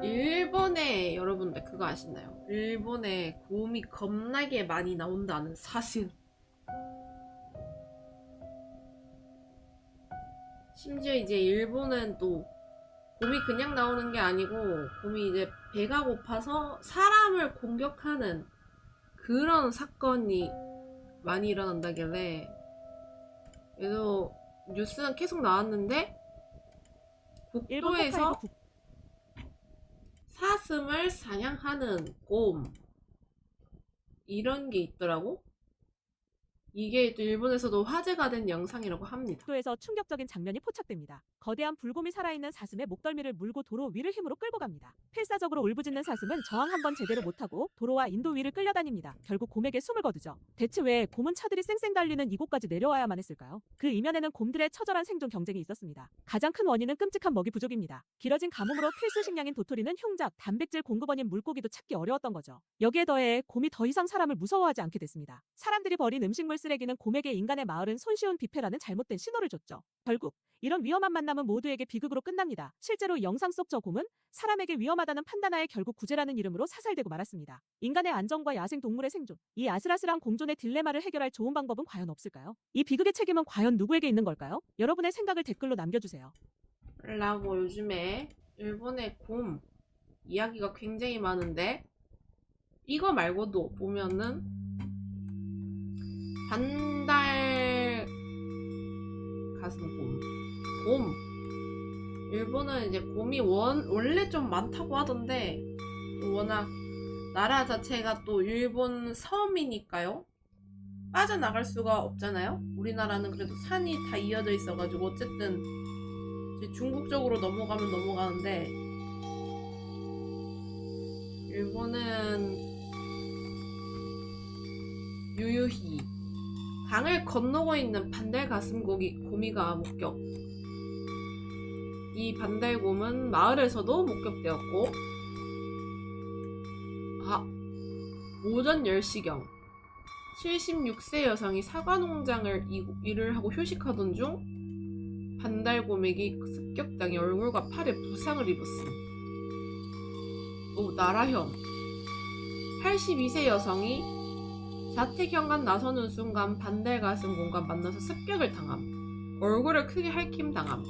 일본에 여러분들 그거 아시나요? 일본에 곰이 겁나게 많이 나온다는 사실. 심지어 이제 일본은 또 곰이 그냥 나오는 게 아니고 곰이 이제 배가 고파서 사람을 공격하는 그런 사건이 많이 일어난다길래, 그래도 뉴스는 계속 나왔는데 일본 홋카이도 국도에서 사슴을 사냥하는 곰, 이런 게 있더라고. 이게 또 일본에서도 화제가 된 영상이라고 합니다. 국도에서 충격적인 장면이 포착됩니다. 거대한 불곰이 살아있는 사슴의 목덜미를 물고 도로 위를 힘으로 끌고 갑니다. 필사적으로 울부짖는 사슴은 저항 한번 제대로 못하고 도로와 인도 위를 끌려다닙니다. 결국 곰에게 숨을 거두죠. 대체 왜 곰은 차들이 쌩쌩 달리는 이곳까지 내려와야만 했을까요? 그 이면에는 곰들의 처절한 생존 경쟁이 있었습니다. 가장 큰 원인은 끔찍한 먹이 부족입니다. 길어진 가뭄으로 필수 식량인 도토리는 흉작, 단백질 공급원인 물고기도 찾기 어려웠던 거죠. 여기에 더해 곰이 더 이상 사람을 무서워하지 않게 됐습니다. 사람들이 버린 음식물 쓰레기는 곰에게 인간의 마을은 손쉬운 뷔페라는 잘못된 신호를 줬죠. 결국 이런 위험한 만남은 모두에게 비극으로 끝납니다. 실제로 영상 속 저 곰은 사람에게 위험하다는 판단하에 결국 구제라는 이름으로 사살되고 말았습니다. 인간의 안전과 야생 동물의 생존, 이 아슬아슬한 공존의 딜레마를 해결할 좋은 방법은 과연 없을까요? 이 비극의 책임은 과연 누구에게 있는 걸까요? 여러분의 생각을 댓글로 남겨주세요. 라고 요즘에 일본의 곰 이야기가 굉장히 많은데, 이거 말고도 보면은 반달 가슴곰, 곰. 일본은 이제 곰이 원래 좀 많다고 하던데, 워낙 나라 자체가 또 일본 섬이니까요. 빠져나갈 수가 없잖아요. 우리나라는 그래도 산이 다 이어져 있어가지고 어쨌든 이제 중국 쪽으로 넘어가면 넘어가는데, 일본은 유유히 강을 건너고 있는 곰이가 목격. 이 반달곰은 마을에서도 목격되었고, 오전 10시경 76세 여성이 사과 농장을 일을 하고 휴식하던 중 반달곰에게 습격당해 얼굴과 팔에 부상을 입었음. 나라현 82세 여성이 자택 현관 나서는 순간 반달가슴곰과 만나서 습격을 당함. 얼굴을 크게 핥힘 당함.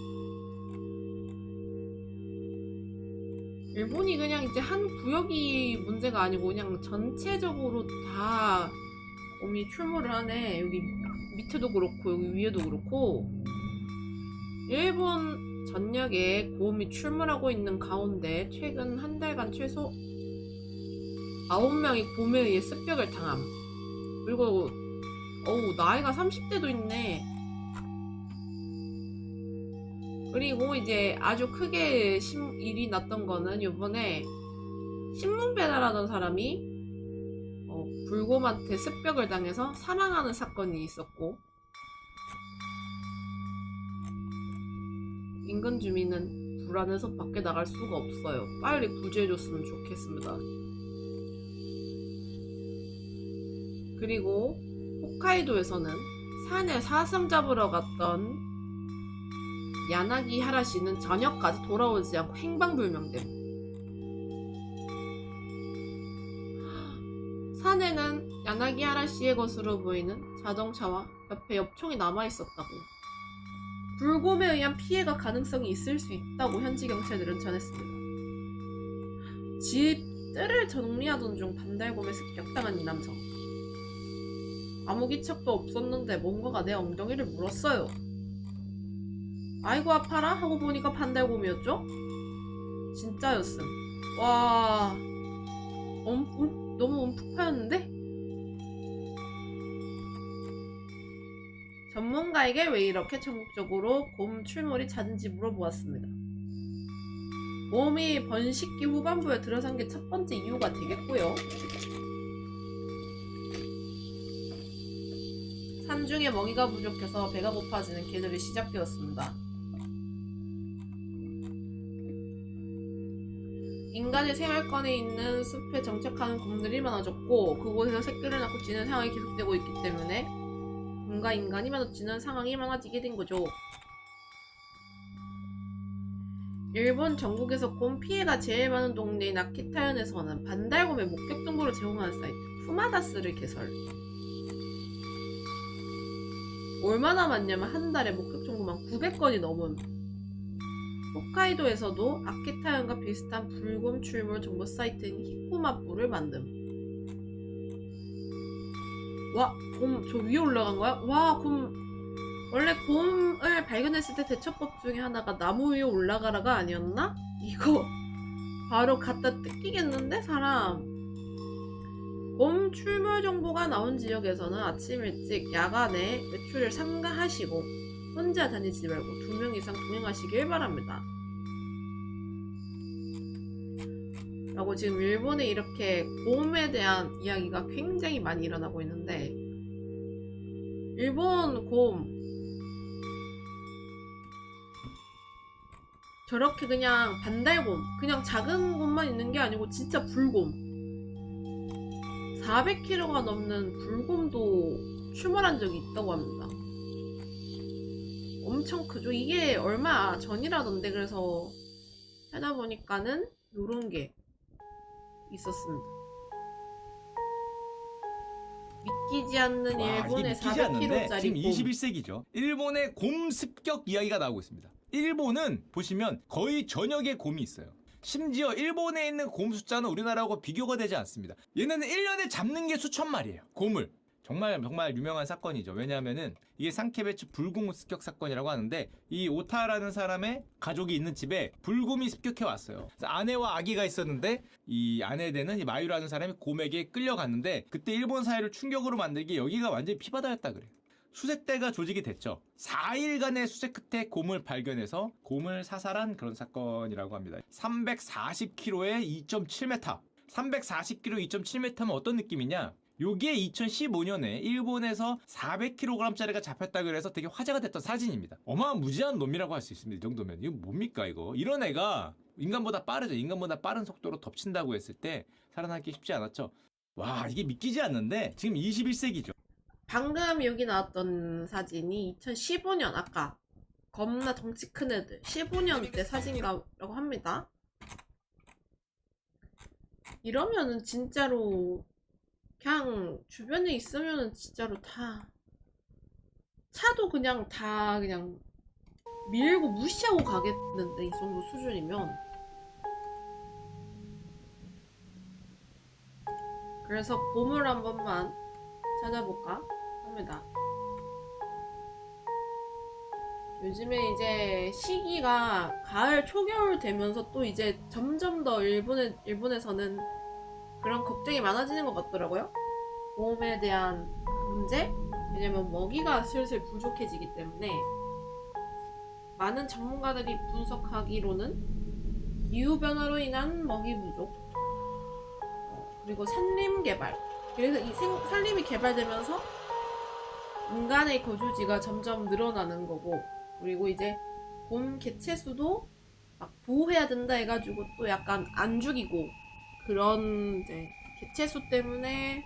일본이 그냥 이제 한 구역이 문제가 아니고 그냥 전체적으로 다 곰이 출몰을 하네. 여기 밑에도 그렇고 여기 위에도 그렇고. 일본 전역에 곰이 출몰하고 있는 가운데 최근 한 달간 최소 9명이 곰에 의해 습격을 당함. 그리고 나이가 30대도 있네. 그리고 이제 아주 크게 일이 났던 거는 요번에 신문 배달하던 사람이 불곰한테 습격을 당해서 사망하는 사건이 있었고, 인근 주민은 불안해서 밖에 나갈 수가 없어요. 빨리 구제해줬으면 좋겠습니다. 그리고 홋카이도에서는 산에 사슴 잡으러 갔던 야나기 하라씨는 저녁까지 돌아오지 않고 행방불명됨. 산에는 야나기 하라씨의 것으로 보이는 자동차와 옆에 엽총이 남아있었다고. 불곰에 의한 피해가 가능성이 있을 수 있다고 현지 경찰들은 전했습니다. 집 뜰을 정리하던 중 반달곰에 습격당한 이 남성. 아무 기척도 없었는데 뭔가가 내 엉덩이를 물었어요. 아이고 아파라 하고 보니까 반달곰이었죠? 진짜였음. 와, 너무 움푹 파였는데? 전문가에게 왜 이렇게 전국적으로 곰 출몰이 잦은지 물어보았습니다. 곰이 번식기 후반부에 들어선 게 첫 번째 이유가 되겠고요. 산중에 먹이가 부족해서 배가 고파지는 계절이 시작되었습니다. 인간의 생활권에 있는 숲에 정착하는 곰들이 많아졌고, 그곳에서 새끼를 낳고 지는 상황이 계속되고 있기 때문에 곰과 인간이 마주치는 상황이 많아지게 된 거죠. 일본 전국에서 곰 피해가 제일 많은 동네인 아키타현에서는 반달곰의 목격 정보를 제공하는 사이트 푸마다스를 개설. 얼마나 많냐면 한 달에 목격 정보만 900건이 넘음. 홋카이도에서도 아키타현과 비슷한 불곰 출몰 정보 사이트인 히코마뿌를 만듦. 와, 곰 저 위에 올라간 거야? 와, 곰. 원래 곰을 발견했을 때 대처법 중에 하나가 나무 위에 올라가라가 아니었나? 이거 바로 갖다 뜯기겠는데 사람. 곰 출몰 정보가 나온 지역에서는 아침 일찍 야간에 외출을 삼가하시고 혼자 다니지 말고 2명 이상 동행하시길 바랍니다. 라고 지금 일본에 이렇게 곰에 대한 이야기가 굉장히 많이 일어나고 있는데, 일본 곰 저렇게 그냥 반달곰, 그냥 작은 곰만 있는 게 아니고 진짜 불곰, 400kg가 넘는 불곰도 출몰한 적이 있다고 합니다. 엄청 크죠? 이게 얼마 전이라던데. 그래서 찾아보니까는 요런 게 있었습니다. 믿기지 않는 와, 일본의 이게 믿기지 않는데 400kg짜리 지금 곰. 21세기죠. 일본의 곰 습격 이야기가 나오고 있습니다. 일본은 보시면 거의 전역에 곰이 있어요. 심지어 일본에 있는 곰 숫자는 우리나라하고 비교가 되지 않습니다. 얘네는 1년에 잡는 게 수천 마리예요. 곰을. 정말 유명한 사건이죠. 왜냐하면은 이게 상케베츠 불곰 습격 사건이라고 하는데, 이 오타라는 사람의 가족이 있는 집에 불곰이 습격해 왔어요. 그래서 아내와 아기가 있었는데 이 아내 되는 이 마유라는 사람이 곰에게 끌려갔는데, 그때 일본 사회를 충격으로 만들기에 여기가 완전히 피바다였다 그래요. 수색대가 조직이 됐죠. 4일간의 수색 끝에 곰을 발견해서 곰을 사살한 그런 사건이라고 합니다. 340kg에 2.7m. 340kg 2.7m면 어떤 느낌이냐? 요게 2015년에 일본에서 400kg짜리가 잡혔다 그래서 되게 화제가 됐던 사진입니다. 어마무지한 놈이라고 할 수 있습니다. 이 정도면. 이거 뭡니까 이거? 이런 애가 인간보다 빠르죠. 인간보다 빠른 속도로 덮친다고 했을 때 살아남기 쉽지 않았죠. 와, 이게 믿기지 않는데 지금 21세기죠. 방금 여기 나왔던 사진이 2015년, 아까 겁나 덩치 큰 애들 15년 때 사진이라고 합니다. 이러면은 진짜로 그냥 주변에 있으면은 진짜로 다 차도 그냥 다 그냥 밀고 무시하고 가겠는데, 이 정도 수준이면. 그래서 곰을 한 번만 찾아볼까 합니다. 요즘에 이제 시기가 가을 초겨울 되면서 또 이제 점점 더 일본에서는 그런 걱정이 많아지는 것 같더라고요. 곰에 대한 문제? 왜냐면 먹이가 슬슬 부족해지기 때문에. 많은 전문가들이 분석하기로는 기후변화로 인한 먹이 부족, 그리고 산림 개발. 그래서 이 산림이 개발되면서 인간의 거주지가 점점 늘어나는 거고, 그리고 이제 곰 개체수도 막 보호해야 된다 해가지고 또 약간 안 죽이고, 그런 이제 개체수 때문에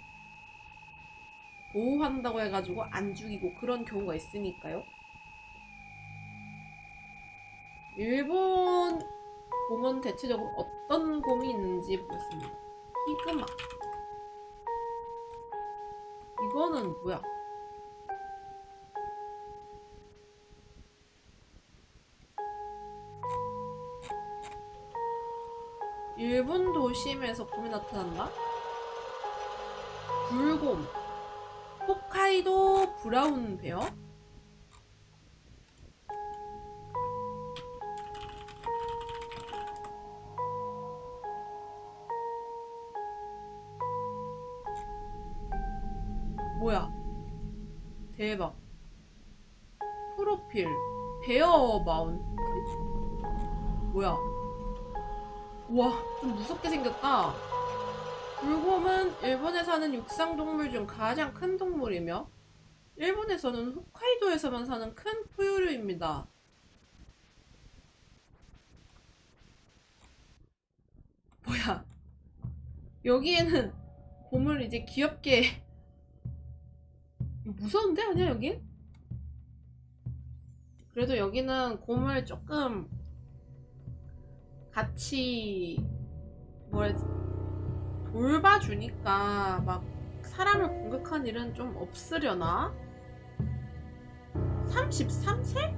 보호한다고 해가지고 안 죽이고 그런 경우가 있으니까요. 일본 곰은 대체적으로 어떤 곰이 있는지 보겠습니다. 히그마. 이거는 뭐야? 일본 도심에서 곰이 나타난다? 불곰. 홋카이도 브라운 베어? 뭐야? 대박. 프로필 베어 마운트? 뭐야? 우와, 좀 무섭게 생겼다. 불곰은 일본에 사는 육상동물 중 가장 큰 동물이며 일본에서는 홋카이도에서만 사는 큰 포유류입니다. 뭐야? 여기에는 곰을 이제 귀엽게 이거 무서운데? 아니야 여긴? 그래도 여기는 곰을 조금 같이 뭐래 돌봐주니까 막 사람을 공격한 일은 좀 없으려나? 33세?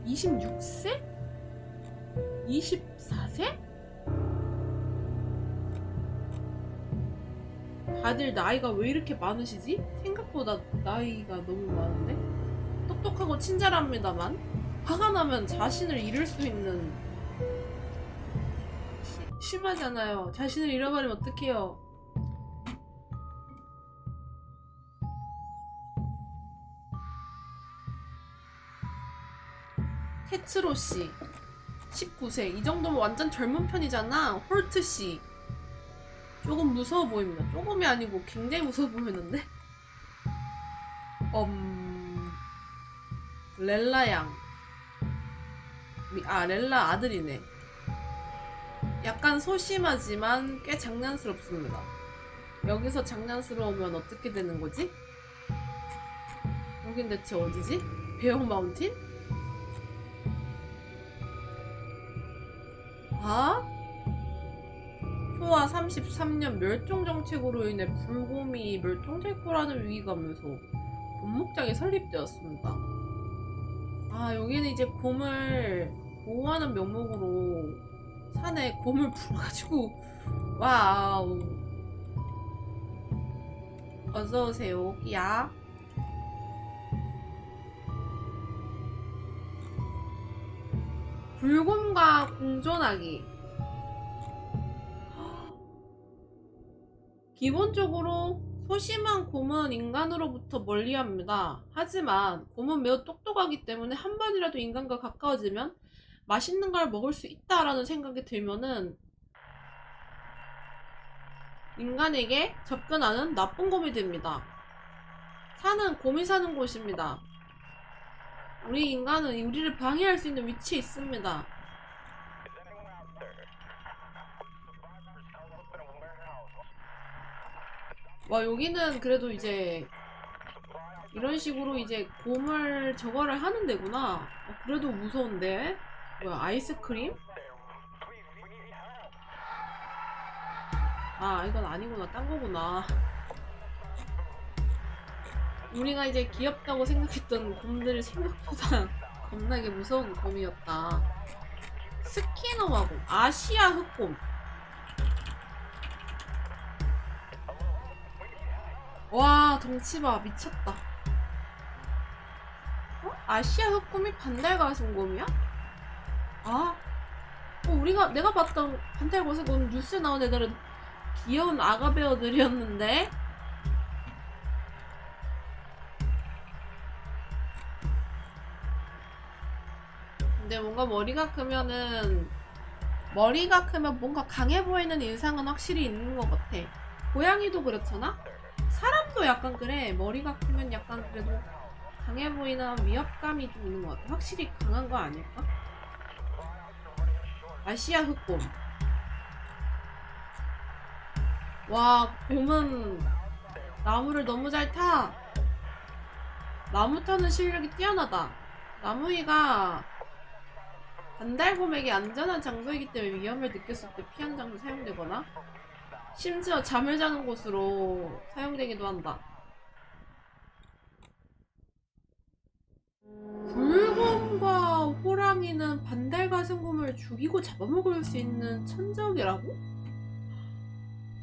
26세? 24세? 다들 나이가 왜 이렇게 많으시지? 생각보다 나이가 너무 많은데? 똑똑하고 친절합니다만 화가 나면 자신을 잃을 수 있는 심하잖아요. 자신을 잃어버리면 어떡해요. 테츠로씨 19세. 이 정도면 완전 젊은 편이잖아. 홀트씨 조금 무서워 보입니다. 조금이 아니고 굉장히 무서워 보이는데? 렐라양. 렐라 아들이네. 약간 소심하지만 꽤 장난스럽습니다. 여기서 장난스러우면 어떻게 되는 거지? 여긴 대체 어디지? 배영 마운틴? 아? 효와 33년 멸종 정책으로 인해 불곰이 멸종될 거라는 위기감에서 곰목장이 설립되었습니다. 아, 여기는 이제 곰을 보호하는 명목으로 산에 곰을 풀어가지고 와우. 어서오세요, 끼야. 불곰과 공존하기. 기본적으로 소심한 곰은 인간으로부터 멀리합니다. 하지만 곰은 매우 똑똑하기 때문에 한 번이라도 인간과 가까워지면 맛있는 걸 먹을 수 있다라는 생각이 들면은 인간에게 접근하는 나쁜 곰이 됩니다. 산은 곰이 사는 곳입니다. 우리 인간은 우리를 방해할 수 있는 위치에 있습니다. 와, 여기는 그래도 이제 이런 식으로 이제 곰을 저거를 하는 데구나. 그래도 무서운데? 뭐야, 아이스크림? 아, 이건 아니구나. 딴 거구나. 우리가 이제 귀엽다고 생각했던 곰들이 생각보다 겁나게 무서운 곰이었다. 스키노마 곰. 아시아 흑곰. 와, 덩치 봐. 미쳤다. 아시아 흑곰이 반달가슴곰이야? 아, 내가 봤던 반달가슴곰 뉴스에 나온 애들은 귀여운 아가 베어들이었는데? 근데 뭔가 머리가 크면 뭔가 강해 보이는 인상은 확실히 있는 것 같아. 고양이도 그렇잖아? 사람도 약간 그래. 머리가 크면 약간 그래도 강해 보이는 위협감이 좀 있는 것 같아. 확실히 강한 거 아닐까? 아시아 흑곰. 와, 곰은 나무를 너무 잘 타. 나무 타는 실력이 뛰어나다. 나무위가 반달곰에게 안전한 장소이기 때문에 위험을 느꼈을 때 피하는 장소로 사용되거나 심지어 잠을 자는 곳으로 사용되기도 한다. 불곰과 호랑이는 반달가슴곰을 죽이고 잡아먹을 수 있는 천적이라고?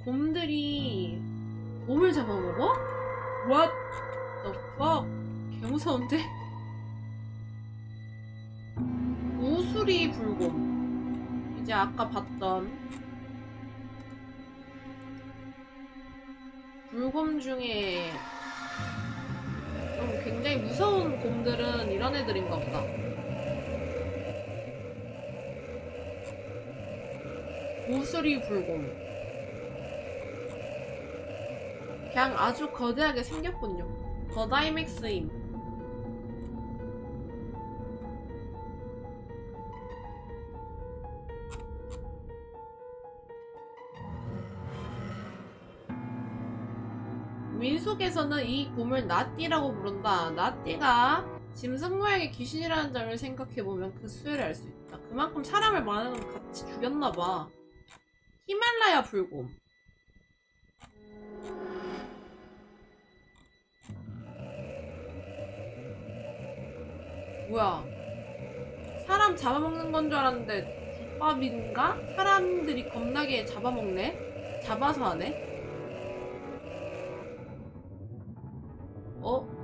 곰들이 곰을 잡아먹어? What the fuck? 개무서운데? 우수리 불곰. 이제 아까 봤던 불곰 중에 좀 굉장히 무서운 곰들은 이런 애들인가 보다. 우수리 불곰. 그냥 아주 거대하게 생겼군요. 더다이맥스임. 민속에서는 이 곰을 나띠라고 부른다. 나띠가 짐승 모양의 귀신이라는 점을 생각해보면 그 수혜를 알 수 있다. 자, 그만큼 사람을 많은 같이 죽였나봐. 히말라야 불곰. 뭐야? 사람 잡아먹는 건 줄 알았는데 국밥인가? 사람들이 겁나게 잡아먹네? 잡아서 하네? 어?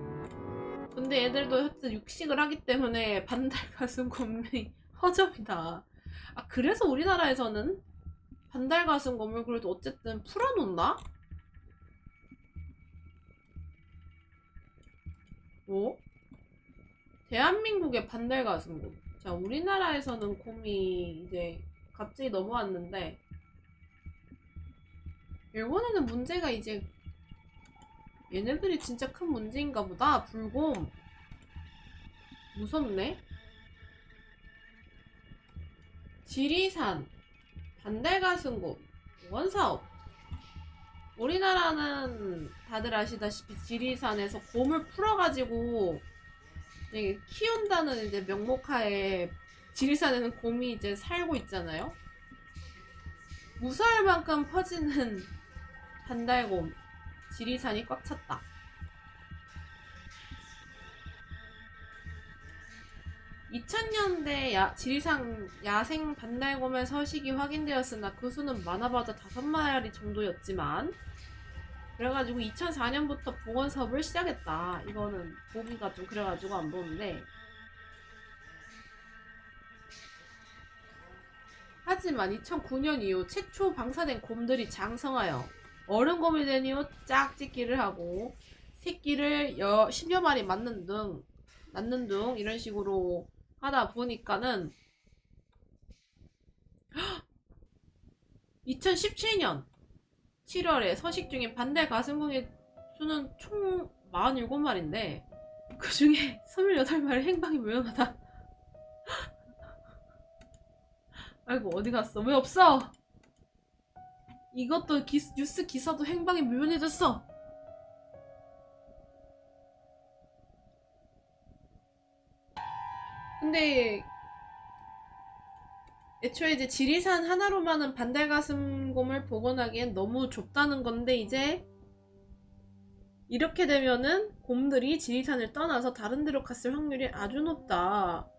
근데 얘들도 하여튼 육식을 하기 때문에 반달가슴곰이 허접이다. 아, 그래서 우리나라에서는 반달가슴곰을 그래도 어쨌든 풀어놓나? 어? 대한민국의 반달가슴곰. 자, 우리나라에서는 곰이 이제 갑자기 넘어왔는데, 일본에는 문제가 이제 얘네들이 진짜 큰 문제인가 보다. 불곰. 무섭네. 지리산, 반달가슴곰, 원사업. 우리나라는 다들 아시다시피 지리산에서 곰을 풀어가지고 이제 키운다는 이제 명목하에 지리산에는 곰이 이제 살고 있잖아요. 무서울 만큼 퍼지는 반달곰. 지리산이 꽉 찼다. 2000년대 지리산 야생 반달곰의 서식이 확인되었으나 그 수는 많아봐도 5마리 정도였지만, 그래가지고 2004년부터 복원 사업을 시작했다. 이거는 보기가 좀 그래가지고 안 보는데, 하지만 2009년 이후 최초 방사된 곰들이 장성하여 어른곰이 된 이후 짝짓기를 하고 새끼를 10여 마리 낳는 등 이런 식으로 하다 보니까는 2017년 7월에 서식 중인 반달가슴곰의 수는 총 47마리인데 그 중에 28마리 행방이 묘연하다. 아이고, 어디 갔어? 왜 없어? 이것도 뉴스 기사도 행방이 묘연해졌어. 근데 애초에 이제 지리산 하나로만은 반달가슴곰을 복원하기엔 너무 좁다는 건데, 이제 이렇게 되면은 곰들이 지리산을 떠나서 다른 데로 갔을 확률이 아주 높다.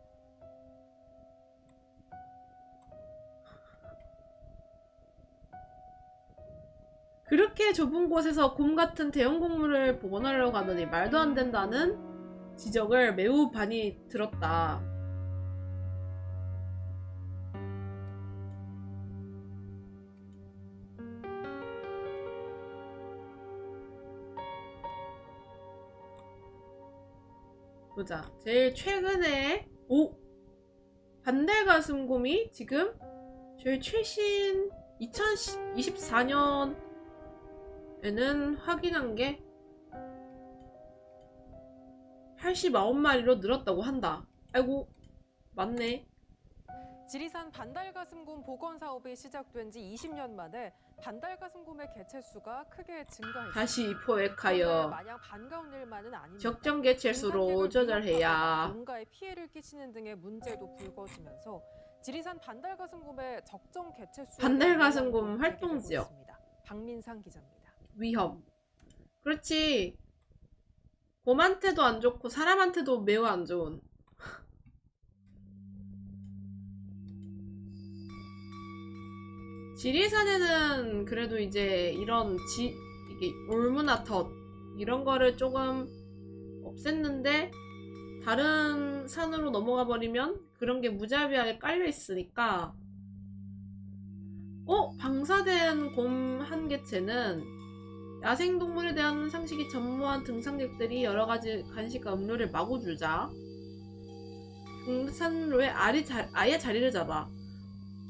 그렇게 좁은 곳에서 곰 같은 대형 동물을 복원하려고 하더니 말도 안 된다는 지적을 매우 많이 들었다. 보자. 제일 최근에 반달가슴곰이 지금 제일 최신 2024년에는 확인한 게 89마리로 늘었다고 한다. 아이고, 맞네. 지리산 반달가슴곰 복원 사업이 시작된 지 20년 만에 반달가슴곰의 개체수가 크게 증가했습니다. 다시 그런데 포획하여 마냥 반가운 일만은 아닙니다. 적정 개체수로 등산객을 조절해야. 위협하거나 뭔가에 피해를 끼치는 등의 문제도 불거지면서 지리산 반달가슴곰의 적정 개체수 반달가슴곰 활동 지역. 박민상 기자입니다. 위험. 그렇지. 곰한테도 안 좋고 사람한테도 매우 안 좋은. 지리산에는 그래도 이제 이런 이게 올무나 덫 이런 거를 조금 없앴는데, 다른 산으로 넘어가 버리면 그런 게 무자비하게 깔려 있으니까. 방사된 곰 한 개체는 야생동물에 대한 상식이 전무한 등산객들이 여러가지 간식과 음료를 마구 주자 등산로에 아예 자리를 잡아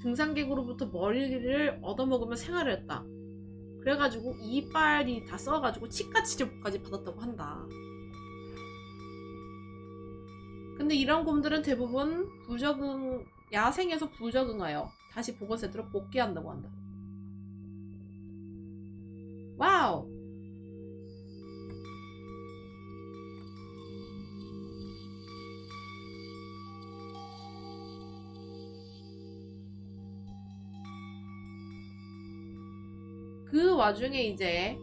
등산객으로부터 머리를 얻어먹으며 생활을 했다. 그래가지고 이빨이 다 썩어가지고 치과 치료까지 받았다고 한다. 근데 이런 곰들은 대부분 야생에서 부적응하여 다시 보건센터로 복귀한다고 한다. 와우! 그 와중에 이제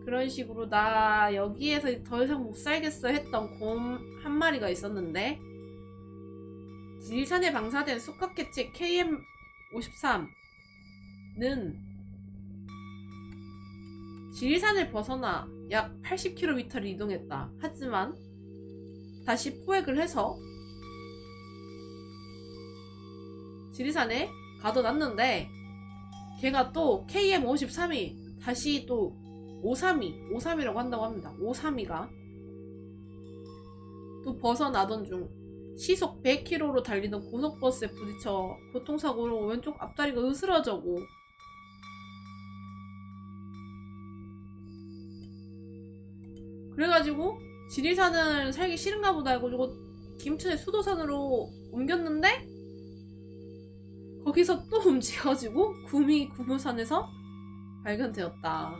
그런 식으로 나 여기에서 더 이상 못 살겠어 했던 곰 한 마리가 있었는데, 지리산에 방사된 수컷개체 KM53는 지리산을 벗어나 약 80km를 이동했다. 하지만 다시 포획을 해서 지리산에 가둬놨는데, 걔가 또 KM53이 다시 또 532라고 한다고 합니다. 532가 또 벗어나던 중 시속 100km로 달리던 고속버스에 부딪혀 교통사고로 왼쪽 앞다리가 으스러져고, 그래가지고 지리산을 살기 싫은가 보다 해가지고 김천의 수도산으로 옮겼는데, 거기서 또 움직여가지고 구미구무산에서 발견되었다.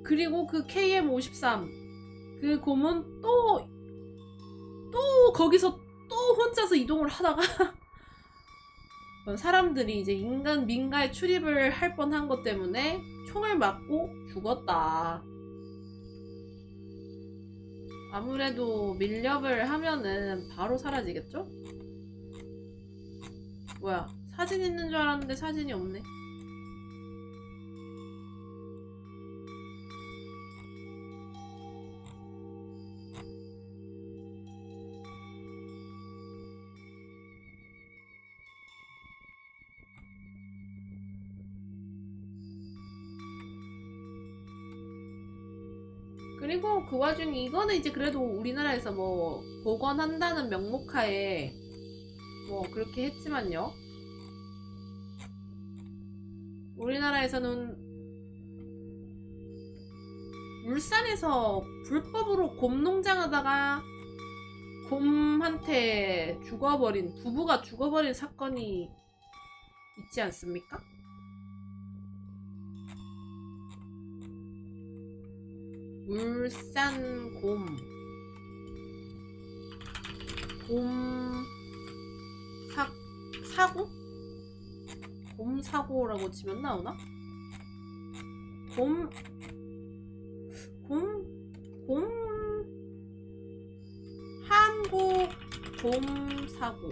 그리고 그 KM53 그 곰은 또 거기서 또 혼자서 이동을 하다가 사람들이 이제 인간 민가에 출입을 할 뻔한 것 때문에 총을 맞고 죽었다. 아무래도 밀렵을 하면은 바로 사라지겠죠? 뭐야, 사진 있는 줄 알았는데 사진이 없네. 그리고 그 와중에 이거는 이제 그래도 우리나라에서 뭐 복원한다는 명목하에 뭐 그렇게 했지만요. 우리나라에서는 울산에서 불법으로 곰 농장하다가 곰한테 부부가 죽어버린 사건이 있지 않습니까? 울산 사고? 곰 사고라고 치면 나오나? 한국 곰 사고.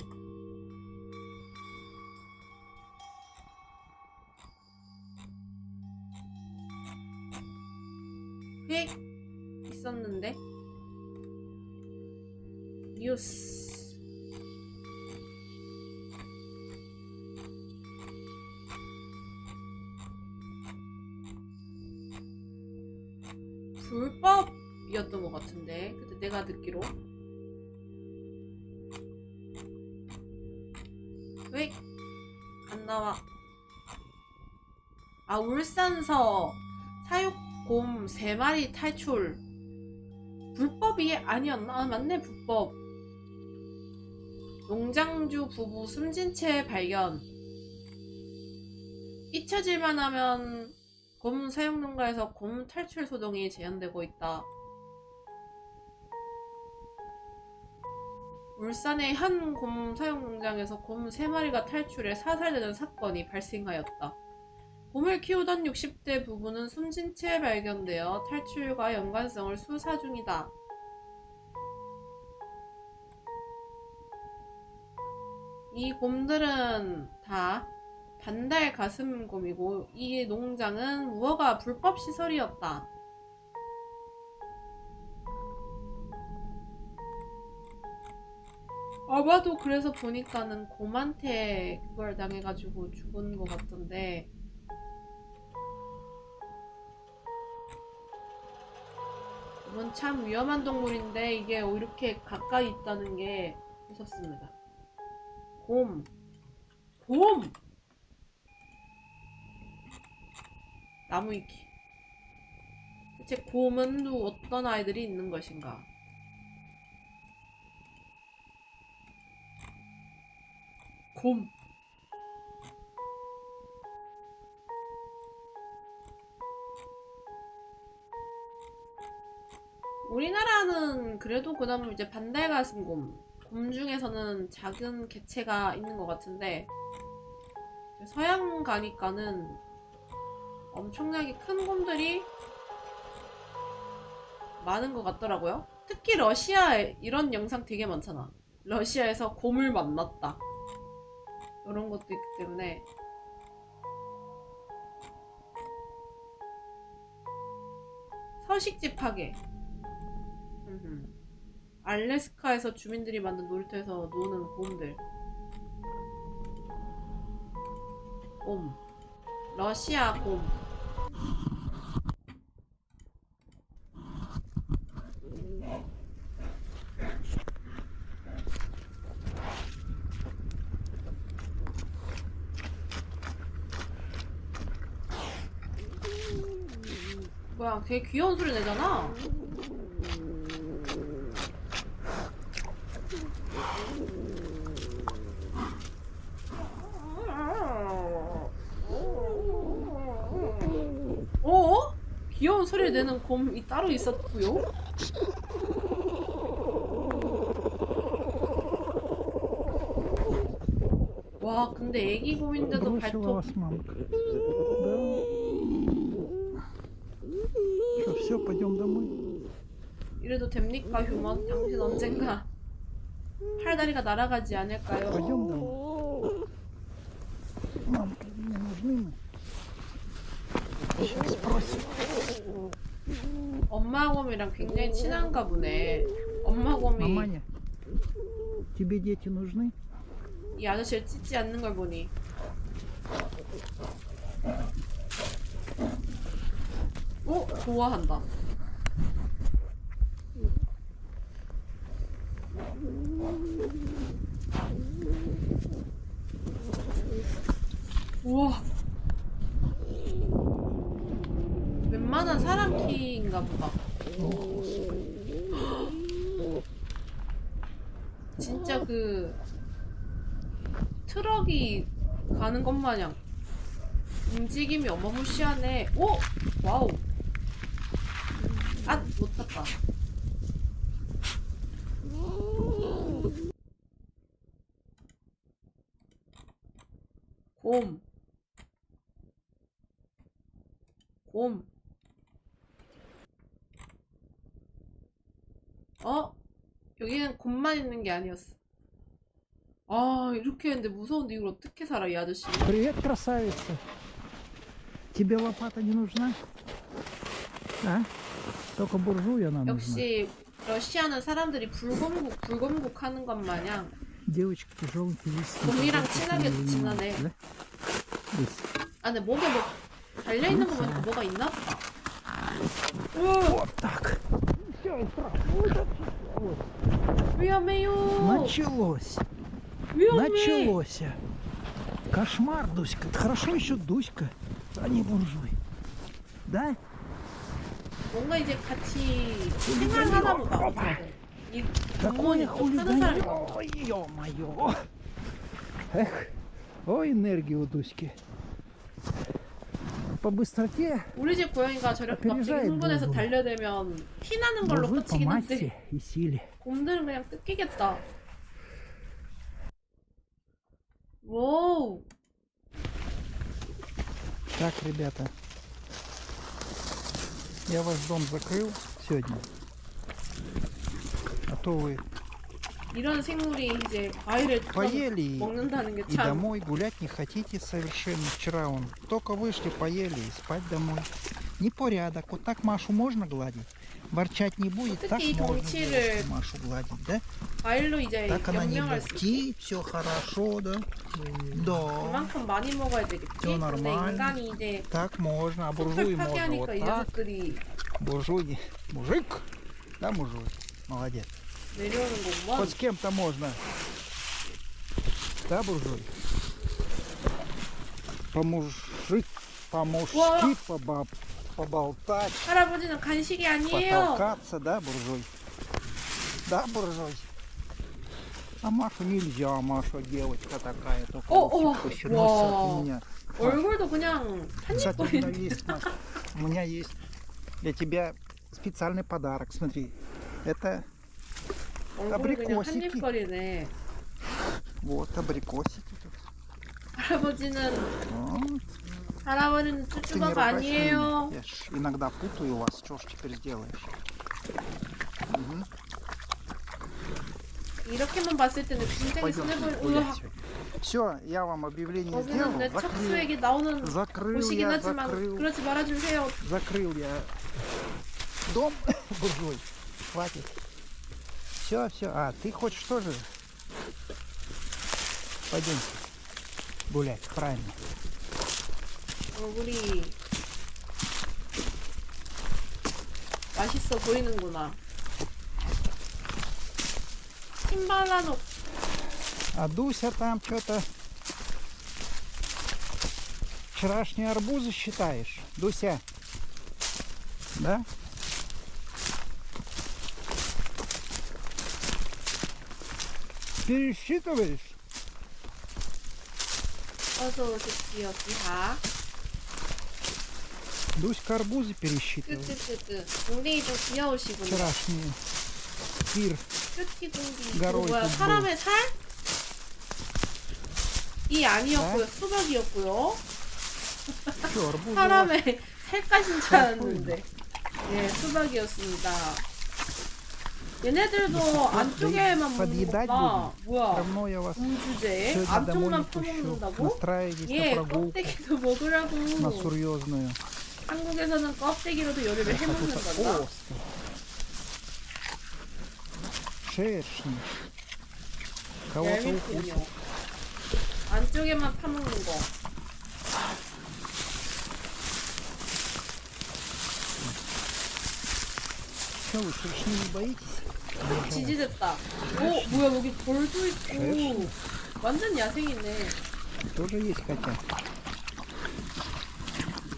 꽤 있었는데. 뉴스. 불법이었던 것 같은데 그때 내가 듣기로. 왜 안 나와? 아, 울산서 사육곰 3마리 탈출. 불법이 아니었나? 아, 맞네, 불법. 농장주 부부 숨진 채 발견. 잊혀질만 하면 곰 사육농가에서 곰 탈출 소동이 재현되고 있다. 울산의 한 곰 사육농장에서 곰 3마리가 탈출해 사살되는 사건이 발생하였다. 곰을 키우던 60대 부부는 숨진 채 발견되어 탈출과 연관성을 수사 중이다. 이 곰들은 다 반달 가슴곰이고 이 농장은 무허가 불법 시설이었다. 아마도 그래서 보니까는 곰한테 그걸 당해가지고 죽은 것 같던데, 이건 참 위험한 동물인데 이게 이렇게 가까이 있다는 게 무섭습니다. 곰! 나무위키. 대체 곰은 또 어떤 아이들이 있는 것인가? 곰! 우리나라는 그래도 그나마 이제 반달가슴곰, 곰 중에서는 작은 개체가 있는 것 같은데, 서양 가니까는 엄청나게 큰 곰들이 많은 것 같더라고요. 특히 러시아에 이런 영상 되게 많잖아. 러시아에서 곰을 만났다. 이런 것도 있기 때문에 서식지 파괴. 알래스카에서 주민들이 만든 놀이터에서 노는 곰들. 곰. 러시아 곰. 뭐야, 되게 귀여운 소리 내잖아. 어? 귀여운 소리를 내는 곰이 따로 있었고요. 와, 근데 애기 곰인데도 Бросила 발톱. вас мамка. Да. Что, все, пойдем домой. 이래도 됩니까, 휴먼? 당신 언젠가 팔다리가 날아가지 않을까요? Пойдем домой. Мамка, мне нужны мы. Сейчас спросим. 엄마 곰이랑 굉장히 친한가 보네. 엄마 곰이 Маманя, тебе дети нужны? 이 아저씨를 찢지 않는 걸 보니. 좋아한다. 우와. 웬만한 사람 키인가 보다. 진짜 그 트럭이 가는 것 마냥 움직임이 어마무시하네. 오! 와우. 아, 못 탔다. 곰. 곰. 여기는 곰만 있는 게 아니었어. 아, 이렇게 했는데 무서운데 이걸 어떻게 살아, 이 아저씨? Привет, красавица. Тебе лопата не нужна? А? Только буржуя нам нужна. 역시 러시아는 사람들이 불검국 하는 것 마냥 Девочка тяжеленький лист. 곰이랑 친하게 지내네. Да? Лист. 아, 근데 몸에 뭐 달려있는 거 보니까 뭐가 있나 보다. Вот так. 위험해요. Началось. 위험해. Началось. Кошмар, Дуська. Хорошо еще Дуська, а не буржуй. Да? 뭔가 이제 같이 생활하나 보다. 이 Какое 부모님 또 하는 사람이 хулиганье. 많아. Ой, ё-моё. Эх, ой, энергия у Дуськи. По быстроте 우리 집 고양이가 저렇게 갑자기 опережает 흥분해서 буржуй. 달려대면 피나는 걸로 Буржуй по 끝이긴 한데 массе и силе. 곰들은 그냥 뜯기겠다. 와우. Так, ребята, я ваш дом закрыл сегодня. А то вы 이런 생물이 이제 과일을 поели и 먹는다는 게 и 참. домой гулять не хотите совершенно. Вчера он только вышли, поели и спать домой. Непорядок. Вот так Машу можно гладить? Ворчать не будет, так 특히 이 можно 덩치를 девочку Машу гладить, да? 과일로 이제 Так она не 영양할 수 있고 бухтит, все хорошо, да? Да, 그만큼 많이 먹어야 되겠지. 또 근데 нормально. 인간이 이제 так можно, а 숲을 буржуй можно 파괴하니까 вот 이 так. 녀석들이 Буржуй, мужик, да, мужик, молодец. 내려오는 거구만. Вот с кем-то можно, да, буржуй? По-мужик, по-мужски поболтать. 할아버지는 간식이 아니에요. Потолкаться, да, буржуй? Да, буржуй? А Машу нельзя, Маша девочка такая, только О, пусть 와. носит от меня. 얼굴도 그냥 Кстати, у меня 한입거리인데. есть, Маша, у меня есть для тебя специальный подарок. Смотри, это 얼굴이 그냥 아브리코시키. 한입거리네. вот абрикосики тут. 할아버지는 Вот. 할아버지는 Ты не 쭈쭈바가 ругайся на 아니에요. меня. Я ж иногда путаю вас. Что ж теперь сделаешь? Мгм. 이렇게만 봤을 때는 굉장히 Пойдемте 손해볼. гулять 우와, сегодня. Все, я вам объявление 거기는 сделал. 내 Закрыл. 척수액이 나오는 Закрыл 곳이긴 я, 하지만 закрыл. 그러지 말아주세요. Закрыл я дом буржуй. Хватит. Все, все. А, ты хочешь тоже? Пойдем гулять, правильно. 얼굴이 맛있어 보이는구나. 신발라놓 А Дуся там что-то... Вчерашние арбузы считаешь, Дуся? Да? Пересчитываешь? 어서 오십시오, 기하. Дуська арбузы пересчитывает. 끄끄끄끄. 동생이 좀 귀여우시군요. Вчерашний пир. 큐티 동기. 이거 가로이 뭐야? 또 사람의 살? 이 아니었고요. 네? 수박이었고요. Что, арбузы? 사람의 살갗인 줄 알았는데. 예, 수박이었습니다. 얘네들도 안쪽에만 먹는 подъедать 거봐. Все 뭐야? равно я вас 주제 сегодня домой не 안쪽만 пущу. 퍼먹는다고? Настраивайтесь 예, на прогулку, 껍데기도 먹으라고. на серьезную. 한국에서는 껍데기로도 요리를 А тут 해먹는단다. острый. Шершни. Кого-то 얄밉군요. укусит. 안쪽에만 파먹는 거. Что вы, шершни не боитесь? 지지됐다. 오, 뭐야, 여기 돌도 있고. 쉐르시. 완전 야생이네. Тоже есть хотя.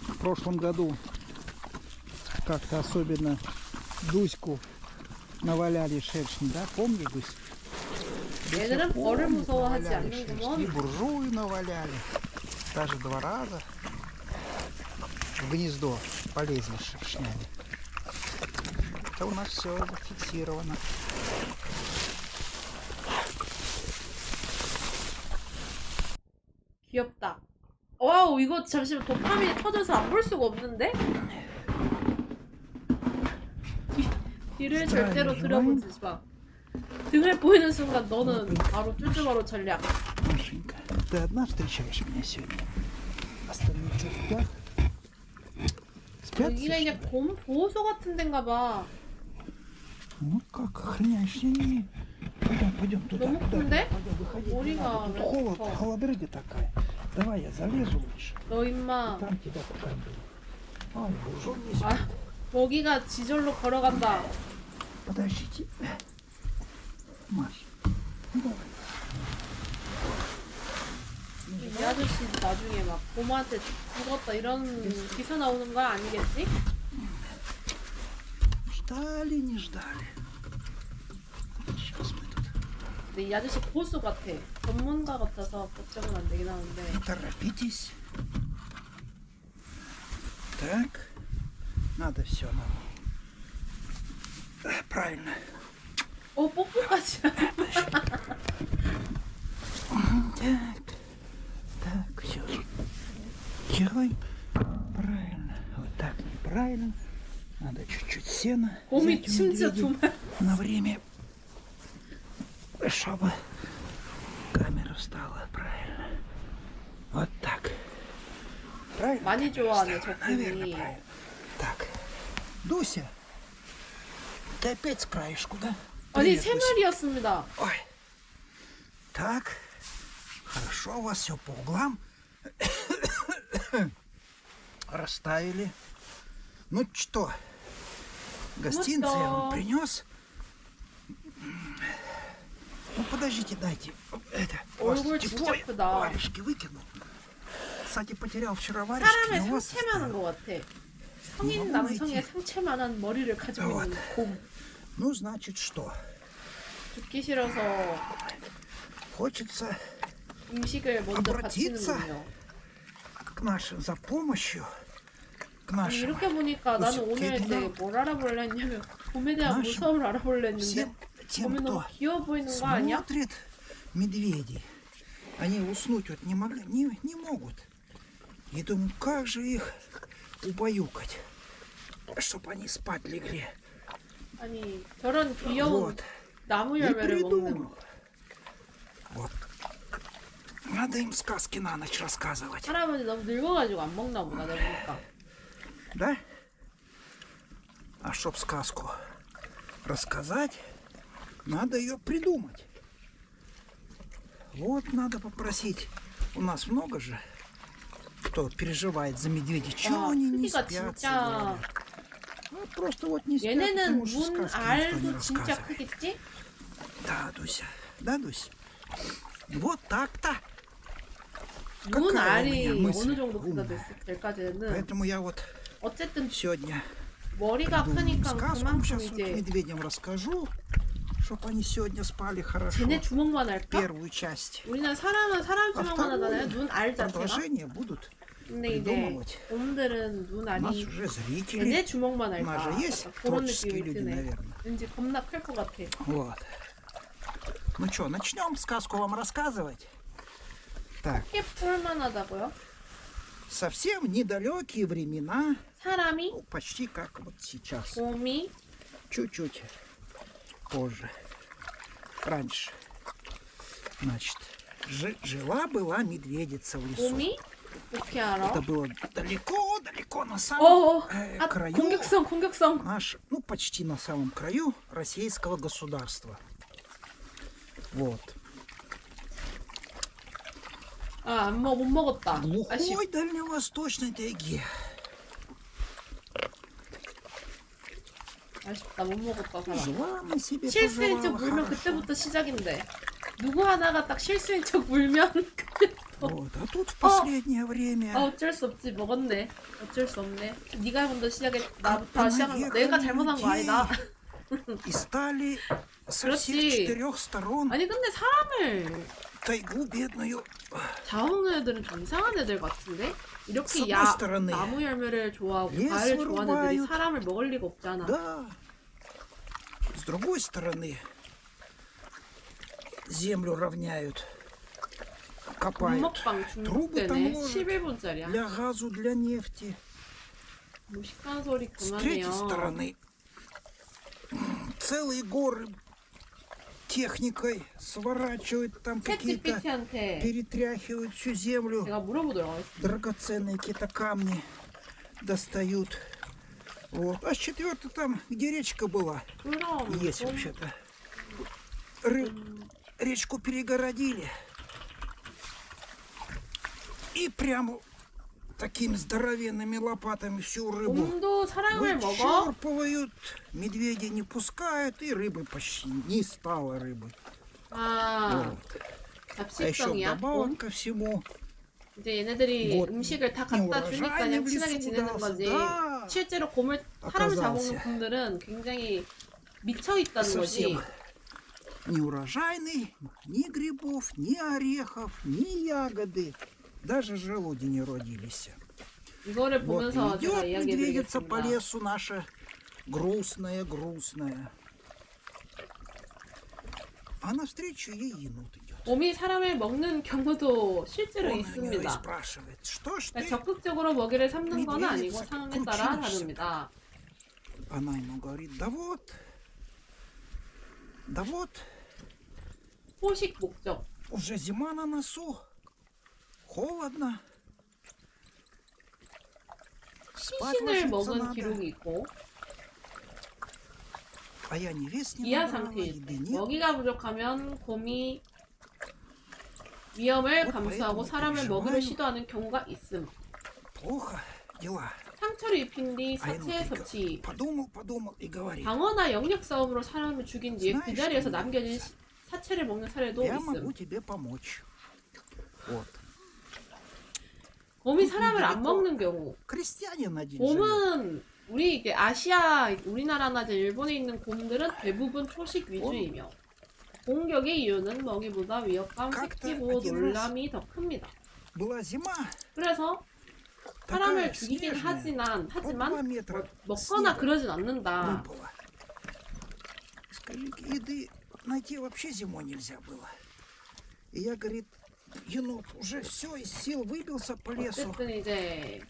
В прошлом году как-то особенно Дуську наваляли шершни, да? Помнишь, Дусь? До сих 얘들은 пор 벌을 무서워하지 наваляли шершни. И 않는구먼. буржую наваляли. Даже 2 раза в гнездо полезли шершнями. Это у нас все зафиксировано. 귀엽다. 와우, 이거 잠시만 도파민이 터져서 안 볼 수가 없는데? 뒤를 절대로 들어보지 마. 등을 보이는 순간 너는 바로 쭈쭈바로 전략. Машенька, ты одна встречаешь меня сегодня? Остальные что, спят? Спят? 여기가 이제 곰 보호소 같은 데인가 봐. Ну как, охраняешь? Не. Пойдем туда. 너무 туда. 큰데? Пойдем, выходи. не 머리가 надо, 왜 Тут холод, 커? холодрыга такая. Давай я залезу лучше. 너 임마. Там тебя покормлю. Ой, буржуй не спит. 아, 먹이가 지절로 걸어간다. Подождите. Маш, давай. 이 아저씨 나중에 막 곰한테 죽었다 이런 기사 나오는 거 아니겠지? Ждали, не ждали. Сейчас мы тут. 근데 이 아저씨 고수 같아. 전문가 같아서 걱정은 안 되긴 하는데. Не торопитесь. Так. Надо все нам. Правильно. 뽀뽀까지. Так, все. Делаем. Правильно. Вот так неправильно. Надо чуть-чуть сена. 곰이 взять у 진짜 медведя 두 마리. на время, чтобы камера стала правильно. Вот так. Правильно? 많이 좋아하네, 저 Наверное, 곰이. правильно. Так. Дуся, ты опять с краешку, да? 아니, Привет, 세 Дуся. 마리였습니다. Ой. Так. Хорошо, у вас все по углам. Расставили. Ну что, гостинцы я вам что? принес. Ну подождите, дайте. Это, у вас 얼굴 тепло, 진짜 я 크다. варежки выкинул. Кстати, потерял вчера варежки. 사람의 но у вас 상체만한 оставил. 것 같아. 성인 너무 남성의 이렇게. 상체만한 머리를 가지고 있는 곰. Ну, значит, что? 죽기 싫어서 Хочется 음식을 먼저 обратиться 바치는군요. к нашим за помощью. К 아니, нашим. 이렇게 보니까 나는 무슨 오늘 이제 개구나. 뭘 알아볼래 했냐면 곰에 대한 나시- 무서움을 알아볼래 했는데 Всем тем, 곰이 너무 кто 귀여워 보이는 거 아니야? смотрит медведей. Они уснуть вот не могут. И думаю, как же их убаюкать, чтобы они спать легли. 아니 저런 귀여운 Вот. 나무 И 열매를 먹는 придумал. Вот. Надо им сказки на ночь рассказывать. 할아버지 너무 늙어가지고 안 먹나 보다 내가 보니까. Да? А чтоб сказку рассказать, надо ее придумать. Вот надо попросить. У нас много же, кто переживает за медведей. Чего 아, они не 크기가 спят 진짜 сегодня? Ну, просто вот не спят, 얘네는 потому что 문 сказки никто не 알도 진짜 рассказывает. 크겠지? Да, Дуся, да, Дуся? Вот так-то. 문 какая у 알이 меня мысль 어느 정도 크다 умная. 될까지는 Поэтому я вот 어쨌든 сегодня 머리가 придумаю 크니까 сказку, 그만큼 сейчас вот 이제 медведям расскажу, чтобы они сегодня спали хорошо. 쟤네 주먹만 할까? Первую часть. 우리는 사람은 사람 아, 주먹만 하잖아요. 눈 알 자체가. Продолжение будут. 근데 이제 придумывать. 곰들은 눈 У нас 알이 уже зрители. 얘네 주먹만 У 할까? нас же есть 약간 그런 творческие 느낌이 люди, 드네. наверное. 왠지 겁나 클 것 같아. Вот. Ну что, начнем сказку вам рассказывать? Так, 크게 풀만하다고요? совсем недалекие времена, 사람이 ну, почти как вот сейчас, 곰이 чуть-чуть позже, раньше. Значит, жила-была медведица в лесу. 곰이 어떻게 알아? Это было далеко-далеко на самом 아 краю. 공격성. Ну, почти на самом краю российского государства. Вот. 못 먹었다. Глухой дальневосточной тайге. 아쉽다 못 먹었다 사람. Жила на себе, 실수인 척 поживала 물면 хорошо. 그때부터 시작인데 누구 하나가 딱 실수인 척 물면 Вот. А тут в последнее время 어쩔 수 없지 먹었네. 어쩔 수 없네. 네가 먼저 시작했 나부터 아, 시작한 거. 나ехали 내가 잘못한 거 아니다. и стали со всех 그렇지. 4 сторон 아니 근데 사람을 тайгу бедную. 잡아오는 애들은 좀 이상한 애들 같은데? С 이렇게 одной стороны, 나무 열매를 좋아하고 лес 과일을 좋아하는 애들이 вырубают. 사람을 먹을 리가 없잖아. Да. С другой стороны, землю равняют, копают 밥 трубы там 중독되네. ложат 11분짜리야. для газу, для нефти. 무식한 소리 С третьей 그만해요. стороны, целые горы техникой сворачивают, там какие-то 챗GPT한테 перетряхивают всю землю, 내가 물어보도록 하겠습니다. драгоценные какие-то камни достают. Вот. А с четвертой там, где речка была, 그럼 есть 좀 вообще-то. Речку перегородили. И прямо такими здоровенными лопатами всю рыбу 곰도 사람을 먹어? вычерпывают. Медведи не пускают, и рыбы почти не стало рыбы. 아, Вот. А еще 잡식성이야? вдобавок 곰? ко всему, 이제 얘네들이 Вот. 음식을 다 이 갖다 주니까 урожайный 그냥 в 친하게 лесу 지내는 удался. 거지. Да. 실제로 사람을 잡아먹는 оказался 곰들은 굉장히 미쳐 있다는 거지. совсем не урожайный, ни грибов, ни орехов, ни ягоды. Даже желуди не родились. 이거를 Вот 보면서 제가 идет медведица по 이야기해드리겠습니다. лесу наша грустная. А навстречу ей енот идет. 곰이 사람을 먹는 경우도 실제로 Он у нее и 있습니다. спрашивает, что ж 그러니까 ты? 적극적으로 먹이를 삼는 건 아니고 медведица, 상황에 따라 кручинишься. 다릅니다. Она ему говорит, да вот, 포식 목적. уже зима на носу, холодно. Спать 시신을 ложиться 먹은 надо. 기록이 있고 А я невесть не 이하 набрала, 상태일 еды 때 нет. 먹이가 부족하면 곰이 위험을 어, 감수하고 그래도 사람을 먹이를 переживаю. 시도하는 경우가 있음. Плохо дела. 상처를 입힌 뒤 А 사체 енот 섭취, подумал и говорит, 방어나 영역 싸움으로 사람을 죽인 뒤에 그 знаешь, 자리에서 что 남겨진 делается? 사체를 먹는 사례도 я могу 있음. тебе помочь. Вот. 곰이 사람을 안 먹는 경우. Крестьянин один живет. 곰은 우리 이게 아시아, 우리나라나 이제 일본에 있는 곰들은 대부분 초식 위주이며 공격의 이유는 먹이보다 위협감, 각자 색지보, один 놀람이 더 큽니다. Была зима, 그래서 사람을 такая 죽이긴 снежная, 하지만 2 метра 먹거나 снега 그러진 않는다. выпало. Скажи, еды найти вообще зимой нельзя было. И я, говорит, енот уже все из сил выбился по лесу. 어쨌든 이제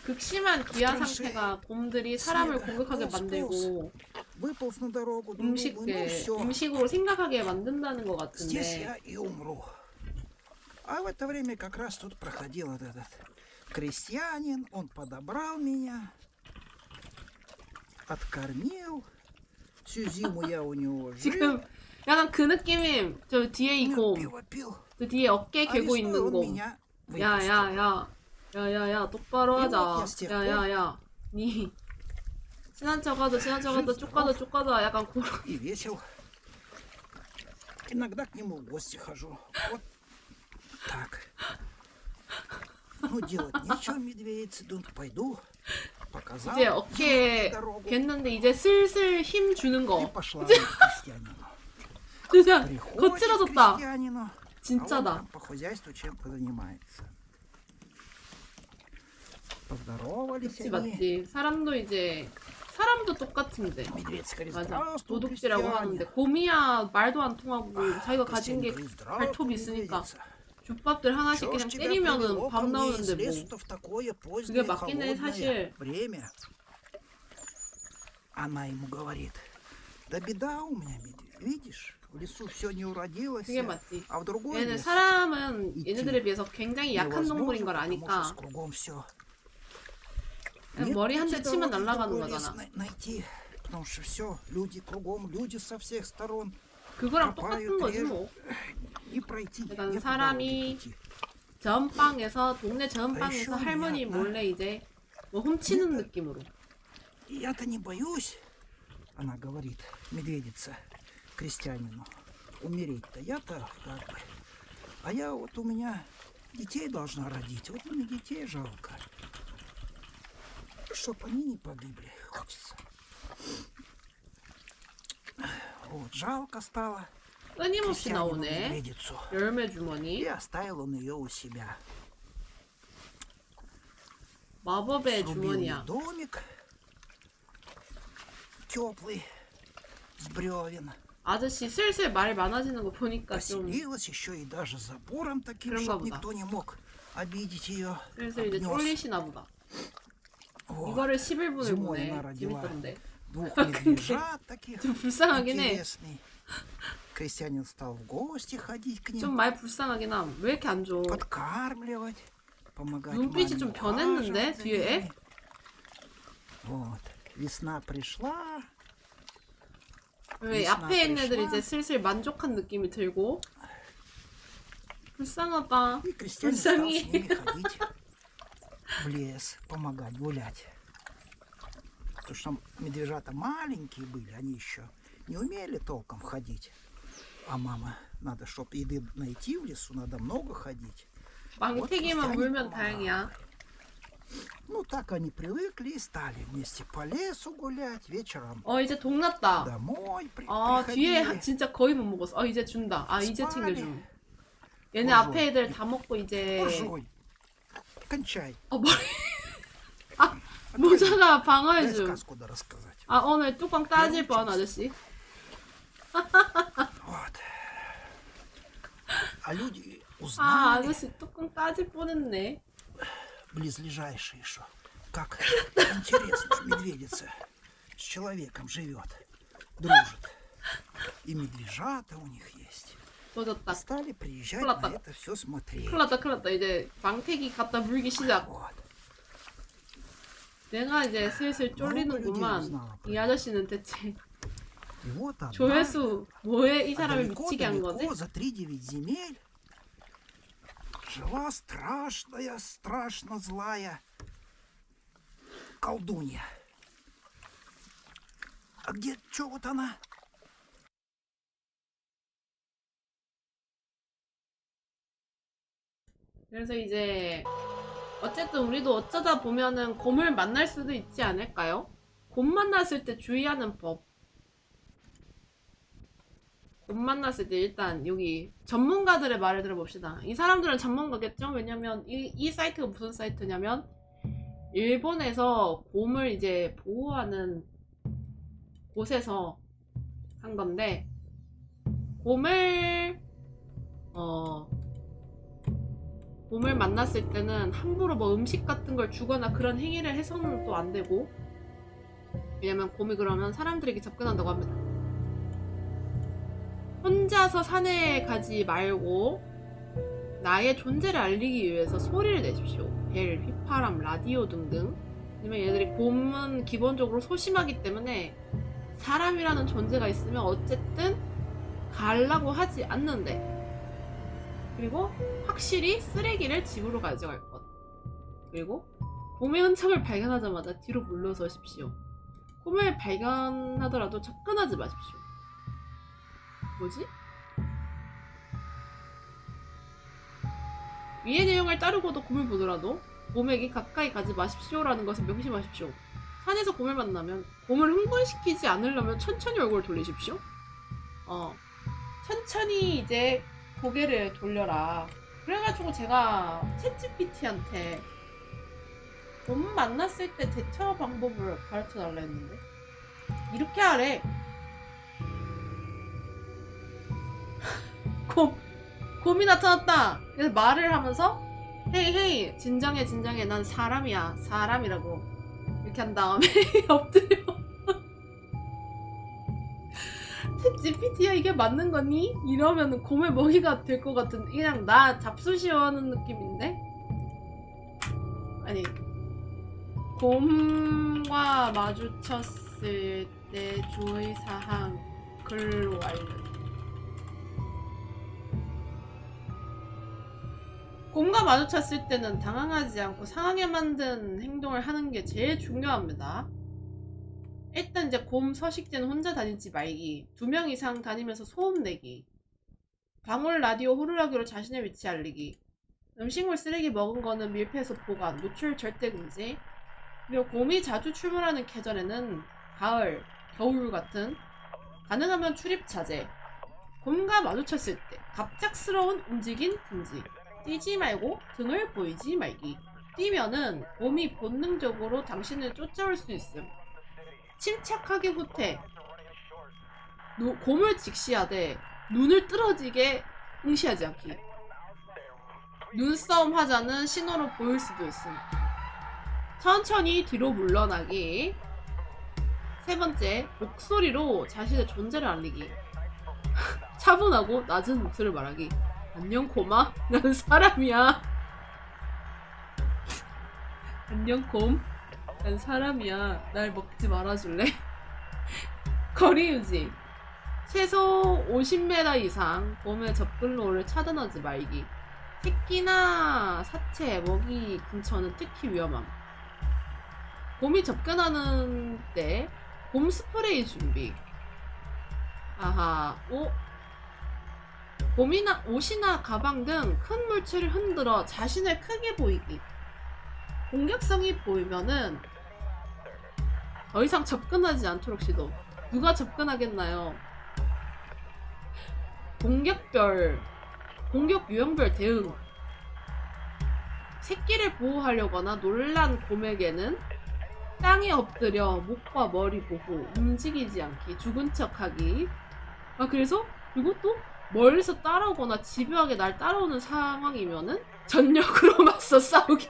극심한 기아 상태가 곰들이 사람을 공격하게 만들고 Выполз на дорогу, думаю, ну все, 음식으로 생각하게 만든다는 것 здесь 같은데 я и умру. А в это время как раз тут проходил вот этот крестьянин, он подобрал меня, откормил. Всю зиму я у него жил. 지금 약간 그 느낌임. 저 뒤에 이 곰, Пиво пил. 그 뒤에 어깨 А 괴고 весной 있는 он 곰. меня выпустил. 야야야 똑바로 하자. 이거 어떻게 야야야 니 친한 척하다 쭉 가다 약간 그런. И весел. Иногда к нему в гости хожу. Вот так. Ну, делать нечего, медведицы. Думаю, пойду. Показал 이제 어깨 дорогу. 겠는데 이제 슬슬 힘 주는 И 거. пошла она к крестьянину. 진짜 Приходит к 거칠어졌다. крестьянину, а он 진짜다. там по хозяйству чем-то занимается. Поздоровались 그치 они. 맞지. 사람도 똑같은데. Медведь говорит, 맞아. здравствуй, 도둑질이라고 крестьянин. 하는데 곰이야 말도 안 통하고 자기가 가진 Крестьянин 게 говорит, здравствуй, 발톱이 있으니까 медведица. 족밥들 하나씩 Чё ж 그냥 тебя 때리면은 привело 밥 ко мне 나오는데 из 뭐. лесу-то в такое 그게 позднее 맞긴 해 холодное 사실. время? Она ему говорит, да беда у меня, медведь, видишь, в лесу все не уродилось, 그게 맞지. а в другой 얘는 лес 사람은 있지. 얘네들에 비해서 굉장히 약한 невозможно, 동물인 걸 потому что 아니까 кругом все. 그냥 머리 한 대 치면 날아가는 거잖아. найти, потому что все, люди кругом, люди со всех сторон, 그거랑 가봐요, 똑같은 거지 그래요. 뭐. не пройти, 약간 не по 사람이 дороге идти. 전방에서 동네 전방에서 아이씨, 할머니 미안하다. 몰래 이제 뭐 훔치는 느낌으로. Я-то не боюсь, она говорит, медведица, крестьянину, умереть-то я-то как бы. А я вот у меня детей должна родить, вот мне детей жалко. Чтоб они не погибли, хочется. Вот, жалко стало 끊임없이 крестьянину 나오네. медведицу. 열매 И 주머니. оставил он ее у себя. 마법의 Срубил ей 주머니야. домик теплый, с бревен. 아저씨 슬슬 말 많아지는 거 보니까 좀 Поселилась еще и даже забором таким, 그런가 чтобы 보다. никто не мог обидеть ее. 슬슬 이제 쫄리시나 보다. Вот. 이거를 11분을 зимой 보네. она родила 재밌던데. двух медвежат таких 좀 불쌍하긴 해. интересный. Крестьянин стал в гости ходить к 좀 ним, 많이 불쌍하긴 함. 왜 이렇게 안 줘? подкармливать, помогать 눈빛이 маме 좀 변했는데, ухаживать за 뒤에? ними. Вот. Весна пришла, 왜 미스나 앞에 있는 애들이 프레시나? 이제 슬슬 만족한 느낌이 들고 불쌍하다. и крестьянин стал с 불쌍해. ними ходить в лес, помогать гулять. Потому что медвежата маленькие были, они еще не умели толком ходить. А мама, надо, чтобы еды найти в лесу, надо много ходить. 망태기만 крестьянин 물면 помогал. 다행이야. Ну, так они привыкли и стали вместе по лесу гулять, вечером 이제 동 났다. домой 아 뒤에 приходили. 진짜 거의 못 먹었어. 이제 준다. 이제 Спали. 챙겨줌. 얘네 어서. 앞에 애들 다 먹고 이제 Пожуй, кончай. 머리 모자가 Дай 방어해줌. сказку да рассказать. 오늘 뚜껑 따질 뻔 아저씨. Вот. А люди узнали, 아저씨 뚜껑 따질 뻔했네. близлежащие, что как интересно, что медведица с человеком живет, дружит. И медвежата у них есть. 도졌다. Стали приезжать Классно. на это все смотреть. 큰일 났다. 이제 망태기 갖다 물기 시작. Вот. 내가 이제 슬슬 쫄리는구만. 이 아저씨는 대체 И вот одна, 조회수 뭐에 이 사람을 далеко, 미치게 한 거지? далеко, за 3-9 земель жила страшная, страшно злая колдунья. А где, что вот она? 그래서 이제 어쨌든 우리도 어쩌다 보면은 곰을 만날 수도 있지 않을까요? 곰 만났을 때 주의하는 법. 곰 만났을 때 일단 여기 전문가들의 말을 들어봅시다. 이 사람들은 전문가겠죠? 왜냐면 이 사이트가 무슨 사이트냐면 일본에서 곰을 이제 보호하는 곳에서 한 건데 곰을 곰을 만났을 때는 함부로 뭐 음식 같은 걸 주거나 그런 행위를 해서는 또 안 되고, 왜냐면 곰이 그러면 사람들에게 접근한다고 합니다. 혼자서 산에 가지 말고 나의 존재를 알리기 위해서 소리를 내십시오. 벨, 휘파람, 라디오 등등. 왜냐면 얘들이 곰은 기본적으로 소심하기 때문에 사람이라는 존재가 있으면 어쨌든 가려고 하지 않는데, 그리고 확실히 쓰레기를 집으로 가져갈 것. 그리고 곰의 흔적을 발견하자마자 뒤로 물러서십시오. 곰을 발견하더라도 접근하지 마십시오. 뭐지? 위의 내용을 따르고도 곰을 보더라도 곰에게 가까이 가지 마십시오라는 것을 명심하십시오. 산에서 곰을 만나면 곰을 흥분시키지 않으려면 천천히 얼굴을 돌리십시오. 천천히 이제 고개를 돌려라. 그래가지고 제가 챗GPT한테 곰 만났을 때 대처 방법을 가르쳐 달라 했는데 이렇게 하래. 곰이 나타났다. 그래서 말을 하면서 헤이 진정해 난 사람이야. 사람이라고 이렇게 한 다음에 엎드려. 챗GPT야 이게 맞는 거니? 이러면 곰의 먹이가 될 것 같은, 그냥 나 잡수시어하는 느낌인데? 아니, 곰과 마주쳤을 때 주의사항 글로 알려줘. 곰과 마주쳤을 때는 당황하지 않고 상하게 만든 행동을 하는 게 제일 중요합니다. 일단 이제 곰 서식 때는 혼자 다니지 말기, 2명 이상 다니면서 소음 내기, 방울 라디오 호루라기로 자신의 위치 알리기, 음식물 쓰레기 먹은 거는 밀폐해서 보관, 노출 절대 금지. 그리고 곰이 자주 출몰하는 계절에는 가을, 겨울 같은 가능하면 출입 자제. 곰과 마주쳤을 때 갑작스러운 움직임 금지. 뛰지 말고 등을 보이지 말기. 뛰면은 곰이 본능적으로 당신을 쫓아올 수 있음. 침착하게 후퇴. 곰을 직시하되 눈을 뚫어지게 응시하지 않기. 눈싸움 하자는 신호로 보일 수도 있음. 천천히 뒤로 물러나기. 3번째, 목소리로 자신의 존재를 알리기. 차분하고 낮은 목소리를 말하기. 안녕 곰아, 난 사람이야. 안녕 곰, 난 사람이야. 날 먹지 말아줄래? 거리 유지. 최소 50m 이상 곰의 접근로를 차단하지 말기. 새끼나 사체, 먹이 근처는 특히 위험함. 곰이 접근하는 때 곰 스프레이 준비. 아하, 옷이나 가방 등 큰 물체를 흔들어 자신을 크게 보이기. 공격성이 보이면은 더 이상 접근하지 않도록 시도. 누가 접근하겠나요? 공격 유형별 대응. 새끼를 보호하려거나 놀란 곰에게는 땅에 엎드려 목과 머리 보호, 움직이지 않기, 죽은 척하기. 그래서 이것도 멀리서 따라오거나 집요하게 날 따라오는 상황이면은 전력으로 맞서 싸우기.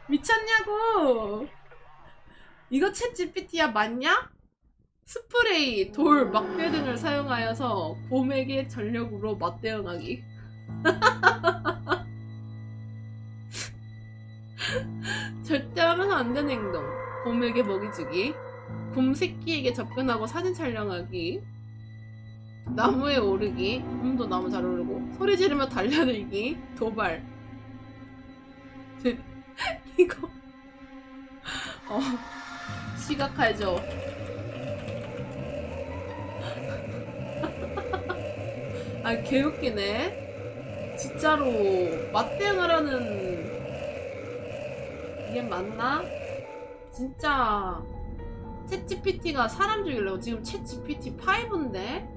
미쳤냐고. 이거 챗GPT야 맞냐? 스프레이, 돌, 막대 등을 사용하여서 곰에게 전력으로 맞대응하기. 절대 하면 안 되는 행동. 곰에게 먹이 주기. 곰 새끼에게 접근하고 사진 촬영하기. 나무에 오르기. 곰도 나무 잘 오르고. 소리 지르며 달려들기. 도발. 이거 시각하죠. 개웃기네. 진짜로 맞대응을 하는 이게 맞나? 진짜 챗GPT가 사람 죽이려고. 지금 챗GPT 5인데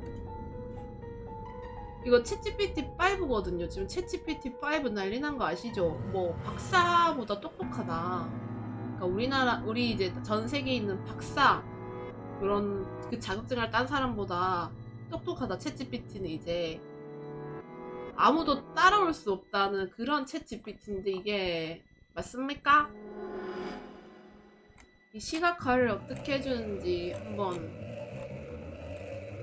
이거 챗GPT 5거든요. 지금 챗GPT 5 난리 난 거 아시죠? 뭐 박사보다 똑똑하다. 그러니까 우리 이제 전 세계에 있는 박사 그런 그 자격증을 딴 사람보다 똑똑하다. 챗GPT는 이제 아무도 따라올 수 없다는 그런 챗 GPT인데 이게 맞습니까? 이 시각화를 어떻게 해주는지 한번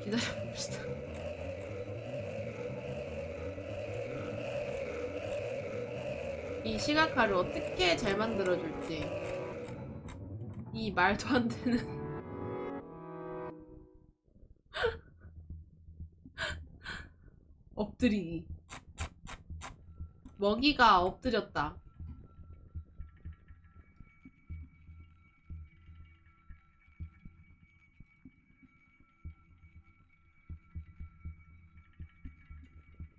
기다려봅시다. 이 시각화를 어떻게 잘 만들어줄지. 이 말도 안 되는 엎드리기. 먹이가 엎드렸다.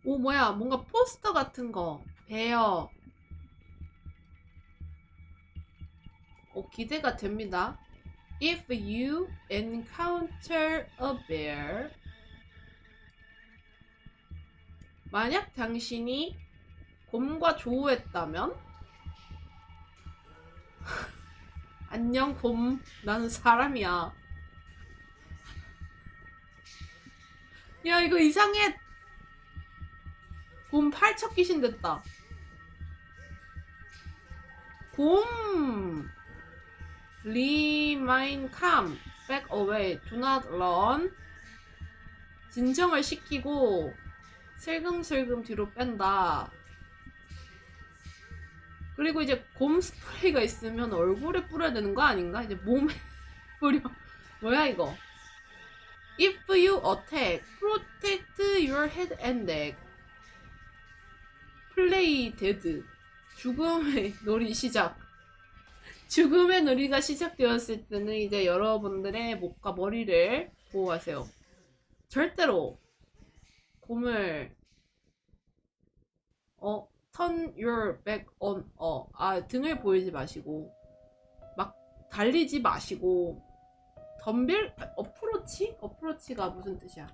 오, 뭐야. 뭔가 포스터 같은 거. 베어. 기대가 됩니다. If you encounter a bear, 만약 당신이 곰과 조우했다면 안녕 곰, 나는 사람이야. 야, 이거 이상해. 곰 팔척 귀신 됐다. 곰 Remain calm, back away, do not run. 진정을 시키고 슬금슬금 뒤로 뺀다. 그리고 이제 곰 스프레이가 있으면 얼굴에 뿌려야 되는 거 아닌가? 이제 몸에 뿌려. 뭐야 이거? If you attack, protect your head and neck. Play dead. 죽음의 놀이 시작. 죽음의 놀이가 시작되었을 때는 이제 여러분들의 목과 머리를 보호하세요. 절대로 곰을 turn your back on 등을 보이지 마시고 막 달리지 마시고 덤빌 어프로치? 어프로치가 무슨 뜻이야?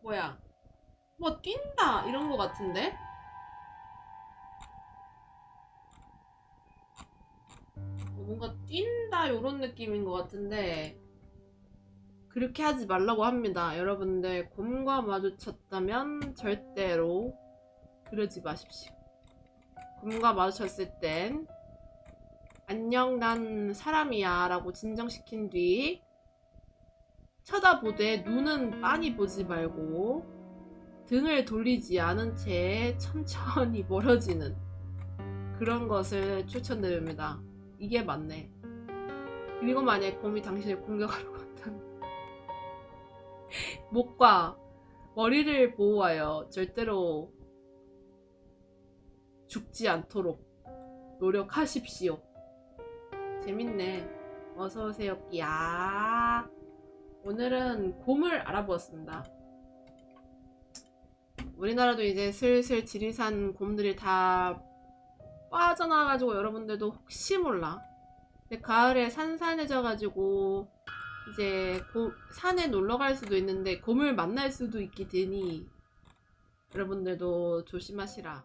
뭐야? 뭐 뛴다 이런 거 같은데? 뭔가 뛴다 요런 느낌인 것 같은데 그렇게 하지 말라고 합니다. 여러분들 곰과 마주쳤다면 절대로 그러지 마십시오. 곰과 마주쳤을 땐 안녕 난 사람이야 라고 진정시킨 뒤 쳐다보되 눈은 빤히 보지 말고 등을 돌리지 않은 채 천천히 멀어지는 그런 것을 추천드립니다. 이게 맞네. 그리고 만약 곰이 당신을 공격하려고 한다면 목과 머리를 보호하여 절대로 죽지 않도록 노력하십시오. 재밌네. 어서오세요 끼야. 오늘은 곰을 알아보았습니다. 우리나라도 이제 슬슬 지리산 곰들이 다 빠져나와가지고 여러분들도 혹시 몰라. 근데 가을에 산산해져가지고 이제 산에 놀러 갈 수도 있는데 곰을 만날 수도 있기 때문에 여러분들도 조심하시라.